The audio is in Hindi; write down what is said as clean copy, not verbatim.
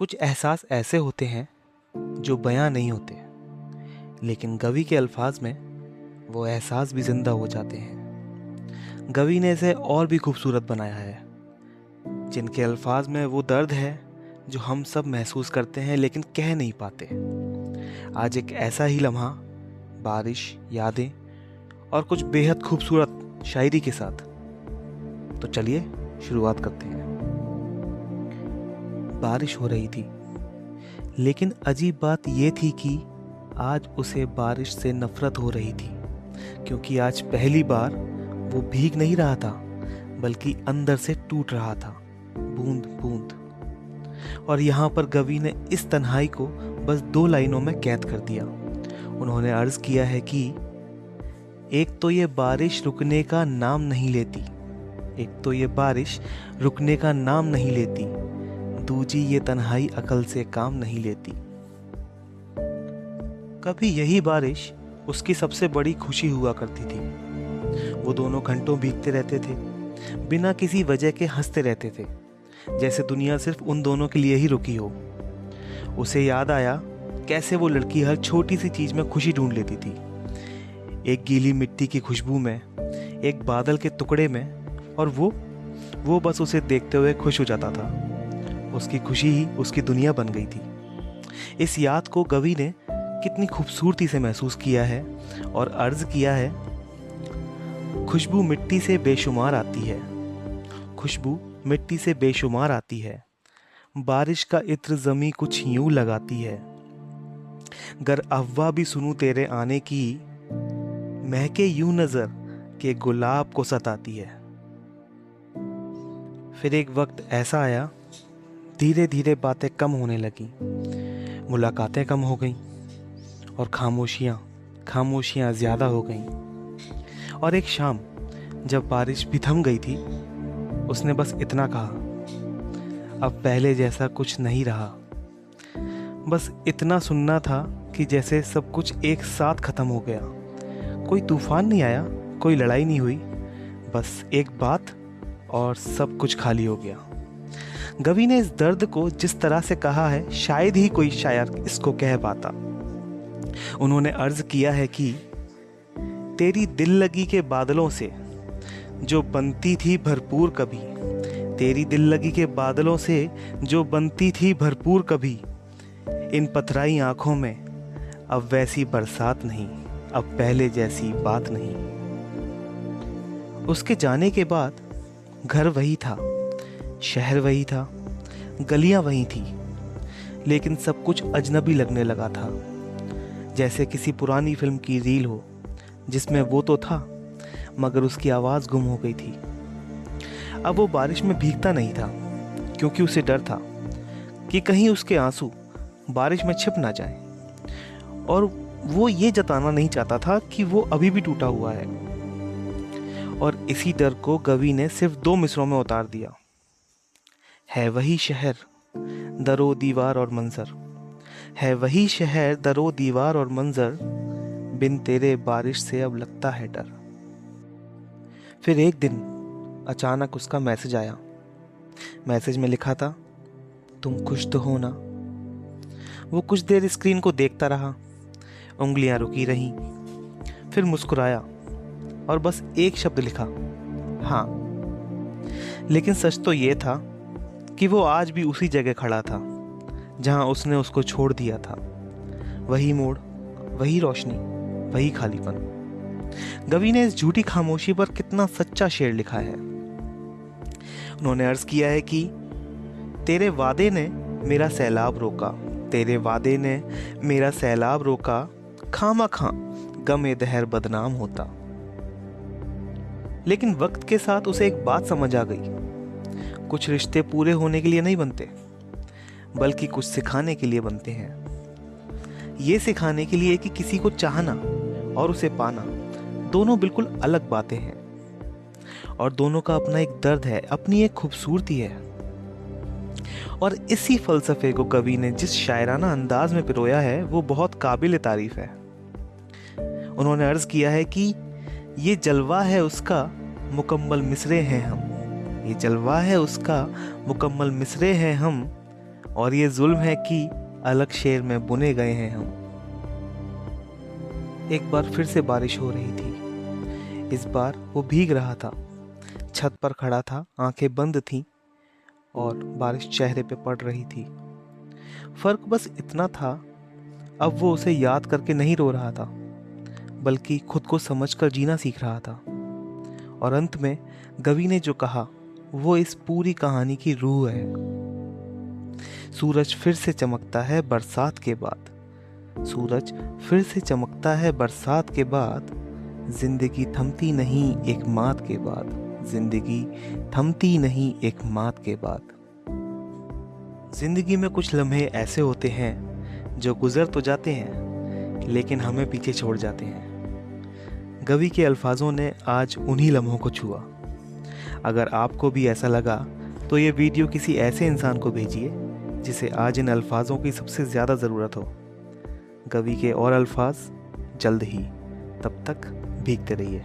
कुछ एहसास ऐसे होते हैं जो बयां नहीं होते, लेकिन गवी के अल्फाज में वो एहसास भी जिंदा हो जाते हैं। गवी ने इसे और भी खूबसूरत बनाया है, जिनके अल्फाज में वो दर्द है जो हम सब महसूस करते हैं लेकिन कह नहीं पाते। आज एक ऐसा ही लम्हा, बारिश, यादें और कुछ बेहद खूबसूरत शायरी के साथ। तो चलिए शुरुआत करते हैं। बारिश हो रही थी, लेकिन अजीब बात यह थी कि आज उसे बारिश से नफरत हो रही थी, क्योंकि आज पहली बार वो भीग नहीं रहा था, बल्कि अंदर से टूट रहा था, बूंद बूंद। और यहाँ पर गवी ने इस तन्हाई को बस 2 लाइनों में कैद कर दिया। उन्होंने अर्ज किया है कि एक तो ये बारिश रुकने का नाम नहीं लेती, एक तो ये बारिश रुकने का नाम नहीं लेती, दूजी ये तन्हाई अकल से काम नहीं लेती। कभी यही बारिश उसकी सबसे बड़ी खुशी हुआ करती थी। वो दोनों घंटों भीगते रहते थे, बिना किसी वजह के हंसते रहते थे, जैसे दुनिया सिर्फ उन दोनों के लिए ही रुकी हो। उसे याद आया कैसे वो लड़की हर छोटी सी चीज में खुशी ढूंढ लेती थी, एक गीली मिट्टी की खुशबू में, एक बादल के टुकड़े में, और वो बस उसे देखते हुए खुश हो जाता था। उसकी खुशी ही उसकी दुनिया बन गई थी। इस याद को गवी ने कितनी खूबसूरती से महसूस किया है और अर्ज किया है, खुशबू मिट्टी से बेशुमार आती है, खुशबू मिट्टी से बेशुमार आती है, बारिश का इत्र ज़मीं कुछ यूं लगाती है, गर अफ़वाह भी सुनूं तेरे आने की, महके यूं नज़र के गुलाब को सताती है। फिर एक वक्त ऐसा आया, धीरे धीरे बातें कम होने लगी, मुलाकातें कम हो गईं और खामोशियाँ ज़्यादा हो गईं। और एक शाम जब बारिश भी थम गई थी, उसने बस इतना कहा, अब पहले जैसा कुछ नहीं रहा। बस इतना सुनना था कि जैसे सब कुछ एक साथ ख़त्म हो गया। कोई तूफान नहीं आया, कोई लड़ाई नहीं हुई, बस एक बात और सब कुछ खाली हो गया। गवी ने इस दर्द को जिस तरह से कहा है, शायद ही कोई शायर इसको कह पाता। उन्होंने अर्ज किया है कि तेरी दिल लगी के बादलों से जो बनती थी भरपूर कभी, तेरी दिल लगी के बादलों से जो बनती थी भरपूर कभी, इन पथराई आंखों में अब वैसी बरसात नहीं, अब पहले जैसी बात नहीं। उसके जाने के बाद घर वही था, शहर वही था, गलियां वही थी, लेकिन सब कुछ अजनबी लगने लगा था, जैसे किसी पुरानी फिल्म की रील हो जिसमें वो तो था मगर उसकी आवाज़ गुम हो गई थी। अब वो बारिश में भीगता नहीं था, क्योंकि उसे डर था कि कहीं उसके आंसू बारिश में छिप ना जाए, और वो ये जताना नहीं चाहता था कि वो अभी भी टूटा हुआ है। और इसी डर को गवी ने सिर्फ 2 मिसरों में उतार दिया, है वही शहर दरो दीवार और मंजर, है वही शहर दरो दीवार और मंजर, बिन तेरे बारिश से अब लगता है डर। फिर एक दिन अचानक उसका मैसेज आया। मैसेज में लिखा था, तुम खुश तो हो ना। वो कुछ देर स्क्रीन को देखता रहा, उंगलियां रुकी रहीं, फिर मुस्कुराया और बस एक शब्द लिखा, हाँ। लेकिन सच तो ये था कि वो आज भी उसी जगह खड़ा था जहां उसने उसको छोड़ दिया था। वही मोड़, वही रोशनी, वही खालीपन। गवी ने इस झूठी खामोशी पर कितना सच्चा शेर लिखा है। उन्होंने अर्ज किया है कि तेरे वादे ने मेरा सैलाब रोका, तेरे वादे ने मेरा सैलाब रोका, खामा गमे दहर बदनाम होता। लेकिन वक्त के साथ उसे एक बात समझ आ गई, कुछ रिश्ते पूरे होने के लिए नहीं बनते, बल्कि कुछ सिखाने के लिए बनते हैं। ये सिखाने के लिए कि किसी को चाहना और उसे पाना दोनों बिल्कुल अलग बातें हैं, और दोनों का अपना एक दर्द है, अपनी एक खूबसूरती है। और इसी फलसफे को कवि ने जिस शायराना अंदाज में पिरोया है, वो बहुत काबिल तारीफ है। उन्होंने अर्ज किया है कि ये जलवा है उसका मुकम्मल मिसरे हैं हम, ये जलवा है उसका मुकम्मल मिसरे हैं हम, और ये जुल्म है कि अलग शेर में बुने गए हैं हम। एक बार फिर से बारिश हो रही थी। इस बार वो भीग रहा था। छत पर खड़ा था, आंखें बंद थीं और बारिश चेहरे पे पड़ रही थी। फर्क बस इतना था, अब वो उसे याद करके नहीं रो रहा था, बल्कि खुद को समझकर जीना सीख रहा था। और अंत में गवी ने जो कहा वो इस पूरी कहानी की रूह है। सूरज फिर से चमकता है बरसात के बाद। सूरज फिर से चमकता है बरसात के बाद। जिंदगी थमती नहीं एक मात के बाद। जिंदगी थमती नहीं एक मात के बाद। जिंदगी में कुछ लम्हे ऐसे होते हैं जो गुजर तो जाते हैं, लेकिन हमें पीछे छोड़ जाते हैं। गवी के अल्फाजों ने आज उन्हीं लम्हों को छुआ। अगर आपको भी ऐसा लगा तो ये वीडियो किसी ऐसे इंसान को भेजिए जिसे आज इन अल्फाजों की सबसे ज़्यादा ज़रूरत हो। गवी के और अल्फाज जल्द ही। तब तक भीगते रहिए।